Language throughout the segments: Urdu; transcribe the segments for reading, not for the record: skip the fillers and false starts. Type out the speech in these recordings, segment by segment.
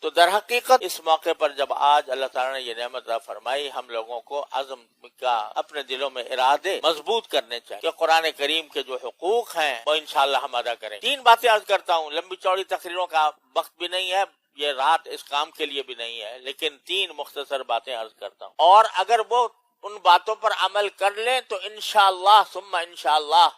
تو در حقیقت اس موقع پر جب آج اللہ تعالیٰ نے یہ نعمت عطا فرمائی، ہم لوگوں کو عزم کا اپنے دلوں میں ارادے مضبوط کرنے چاہیے کہ قرآن کریم کے جو حقوق ہیں وہ انشاءاللہ ہم ادا کریں۔ 3 باتیں عرض کرتا ہوں، لمبی چوڑی تقریروں کا وقت بھی نہیں ہے، یہ رات اس کام کے لیے بھی نہیں ہے، لیکن 3 مختصر باتیں عرض کرتا ہوں، اور اگر وہ ان باتوں پر عمل کر لیں تو انشاءاللہ ثم انشاءاللہ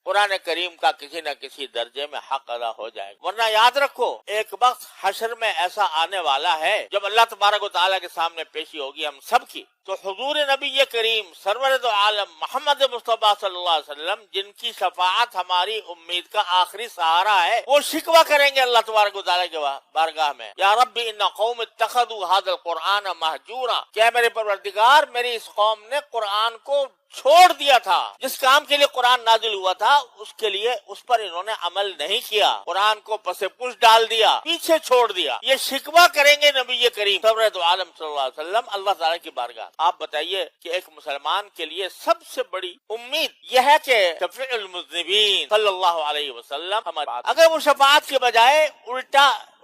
قرآن کریم کا کسی نہ کسی درجے میں حق ادا ہو جائے گا۔ ورنہ یاد رکھو، ایک وقت حشر میں ایسا آنے والا ہے جب اللہ تبارک و تعالیٰ کے سامنے پیشی ہوگی ہم سب کی، تو حضور نبی کریم سرور دو عالم محمد مصطفیٰ صلی اللہ علیہ وسلم، جن کی شفاعت ہماری امید کا آخری سہارا ہے، وہ شکوہ کریں گے اللہ تبارک و تعالیٰ کے بارگاہ میں، یا رب ان قوم اتخذوا هذا القرآن مہجورا، کہ میرے پروردگار میری اس قوم نے قرآن کو چھوڑ دیا تھا، جس کام کے لیے قرآن نازل ہوا تھا اس کے لیے اس پر انہوں نے عمل نہیں کیا، قرآن کو پس پش ڈال دیا، پیچھے چھوڑ دیا۔ یہ شکوہ کریں گے نبی کریم سرور دو عالم صلی اللہ علیہ وسلم اللہ تعالیٰ کی بارگاہ۔ آپ بتائیے کہ ایک مسلمان کے لیے سب سے بڑی امید یہ ہے کہ شفیع المذنبین صلی اللہ علیہ وسلم ہمارے، اگر وہ شفاعت کے بجائے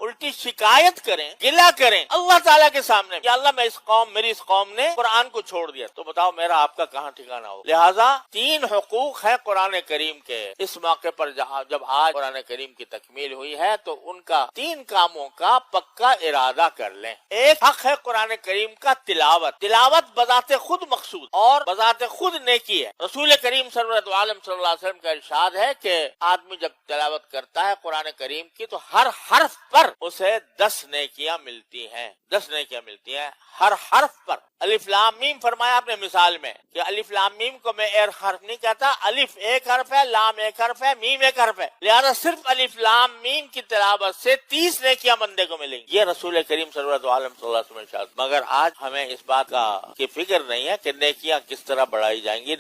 الٹی شکایت کریں، گلہ کریں اللہ تعالیٰ کے سامنے کہ اللہ میری اس قوم نے قرآن کو چھوڑ دیا، تو بتاؤ میرا آپ کا کہاں ٹھکانہ ہو۔ لہٰذا 3 حقوق ہیں قرآن کریم کے، اس موقع پر جب آج قرآن کریم کی تکمیل ہوئی ہے تو ان کا 3 کاموں کا پکا ارادہ کر لیں۔ ایک حق ہے قرآن کریم کا تلاوت بذات خود مقصود اور بذات خود نیکی ہے۔ رسول کریم سرور دو عالم صلی اللہ علیہ وسلم کا ارشاد ہے کہ آدمی جب تلاوت کرتا ہے قرآن کریم کی تو ہر حرف پر اسے 10 نیکیاں ملتی ہیں، 10 نیکیاں ملتی ہیں ہر حرف پر۔ الف لام میم فرمایا آپ نے مثال میں کہ الف لام میم کو میں ایک حرف نہیں کہتا، الف ایک حرف ہے، لام ایک حرف ہے، میم ایک حرف ہے، لہذا صرف الف لام میم کی تلاوت سے 30 نیکیاں بندے کو ملیں گی۔ یہ رسول کریم صلی اللہ علیہ وسلم۔ مگر آج ہمیں اس بات کی فکر نہیں ہے کہ نیکیاں کس طرح بڑھائی جائیں گی،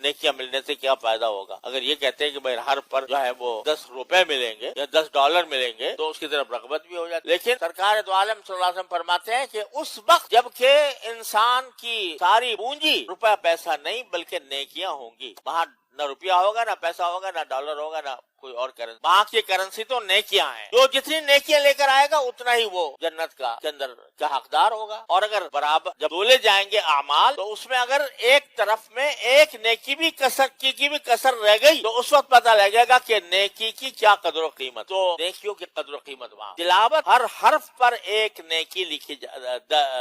نیکیاں ملنے سے کیا فائدہ ہوگا۔ اگر یہ کہتے ہیں کہ بھائی ہر پر جو ہے وہ 10 روپے ملیں گے یا $10 ملیں گے تو اس کی طرف رغبت بھی ہو جاتی ہے، لیکن سرکار دو عالم صلی اللہ علیہ وسلم فرماتے ہیں کہ اس وقت جب کہ انسان کی ساری پونجی روپے پیسہ نہیں بلکہ نیکیاں ہوں گی، وہاں نہ روپیہ ہوگا، نہ پیسہ ہوگا، نہ ڈالر ہوگا، نہ کوئی اور کرنسی، وہاں کی کرنسی تو نیکیاں ہیں۔ جو جتنی نیکیاں لے کر آئے گا اتنا ہی وہ جنت کا کے اندر کا حقدار ہوگا۔ اور اگر برابر جب تولے جائیں گے اعمال تو اس میں اگر ایک طرف میں ایک نیکی بھی کسر رہ گئی تو اس وقت پتہ لگے گا کہ نیکی کی کیا قدر و قیمت، تو نیکیوں کی قدر و قیمت وہاں۔ تلاوت ہر حرف پر ایک نیکی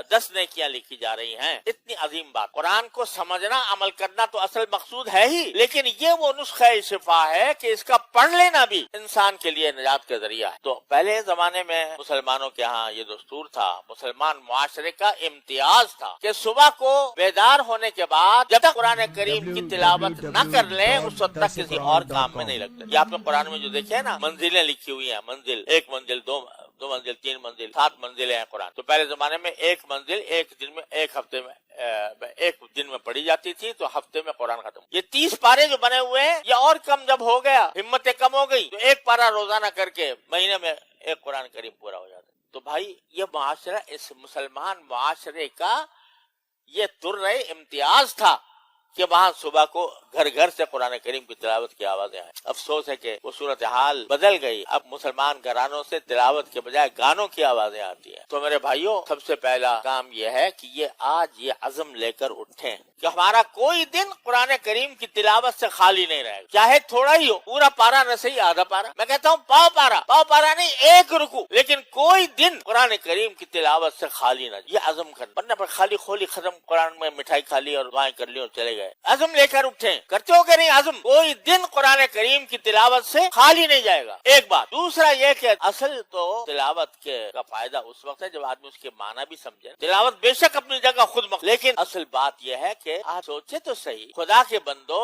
10 نیکیاں لکھی جا رہی ہیں، اتنی عظیم بات۔ قرآن کو سمجھنا عمل کرنا تو اصل مقصود ہے ہی، لیکن یہ وہ نسخہ شفا ہے کہ اس کا پڑھ لینا بھی انسان کے لیے نجات کا ذریعہ ہے۔ تو پہلے زمانے میں مسلمانوں کے ہاں یہ دستور تھا، مسلمان معاشرے کا امتیاز تھا کہ صبح کو بیدار ہونے کے بعد جب تک قرآن کریم کی تلاوت نہ کر لیں اس وقت تک کسی اور کام میں نہیں لگتے۔ یہ آپ نے قرآن میں جو دیکھے ہیں نا، منزلیں لکھی ہوئی ہیں، منزل 1 منزل 2 منزل 3 منزل 7 منزلیں ہیں قرآن۔ تو پہلے زمانے میں 1 منزل ایک دن میں ایک دن میں پڑھی جاتی تھی تو ہفتے میں قرآن ختم۔ یہ 30 پارے جو بنے ہوئے ہیں یہ اور کم جب ہو گیا، ہمتیں کم ہو گئی تو 1 پارہ روزانہ کر کے مہینے میں 1 قرآن کریم پورا ہو جاتا۔ تو بھائی یہ معاشرہ، اس مسلمان معاشرے کا یہ تر امتیاز تھا کہ وہاں صبح کو گھر گھر سے قرآن کریم کی تلاوت کی آوازیں آئیں۔ افسوس ہے کہ وہ صورتحال بدل گئی، اب مسلمان گھرانوں سے تلاوت کے بجائے گانوں کی آوازیں آتی ہیں۔ تو میرے بھائیوں، سب سے پہلا کام یہ ہے کہ آج یہ عزم لے کر اٹھیں کہ ہمارا کوئی دن قرآن کریم کی تلاوت سے خالی نہیں رہے گا، چاہے تھوڑا ہی ہو، پورا پارا نہ صحیح آدھا پارا، میں کہتا ہوں پاؤ پارا نہیں، 1 رکوع، لیکن کوئی دن قرآن کریم کی تلاوت سے خالی نہ جائے۔ یہ عزم کرنا، ورنہ خالی خولی ختم، قرآن میں مٹھائی کھا لی اور دعائیں کر لی اور چلے گئے۔ عزم لے کر اٹھیں، کرتے ہو کہ نہیں عزم؟ کوئی دن قرآن کریم کی تلاوت سے خالی نہیں جائے گا، ایک بات۔ دوسرا یہ کہ اصل تو تلاوت کا فائدہ اس وقت ہے جب آدمی اس کے معنی بھی سمجھے۔ تلاوت بے شک اپنی جگہ خود لیکن اصل بات یہ ہے کہ آپ سوچے تو صحیح، خدا کے بندو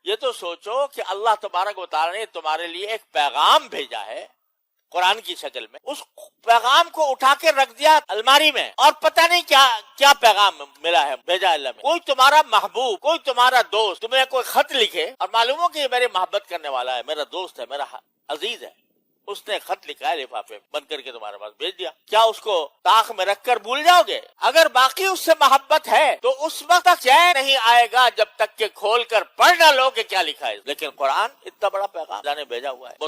یہ تو سوچو کہ اللہ تبارک و تعالی نے تمہارے لیے ایک پیغام بھیجا ہے قرآن کی شکل میں، اس پیغام کو اٹھا کے رکھ دیا الماری میں اور پتہ نہیں کیا پیغام ملا ہے، بھیجا اللہ میں۔ کوئی تمہارا محبوب، کوئی تمہارا دوست تمہیں کوئی خط لکھے اور معلوم ہو کہ یہ میری محبت کرنے والا ہے، میرا دوست ہے، میرا عزیز ہے، اس نے خط لکھا ہے لفافے بند کر کے تمہارے پاس بھیج دیا، کیا اس کو طاق میں رکھ کر بھول جاؤ گے؟ اگر باقی اس سے محبت ہے تو اس وقت تک چین نہیں آئے گا جب تک کہ کھول کر پڑھ نہ لو کہ کیا لکھا ہے۔ لیکن قرآن اتنا بڑا پیغام نے بھیجا ہوا ہے، وہ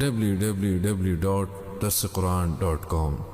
www.dasquran.com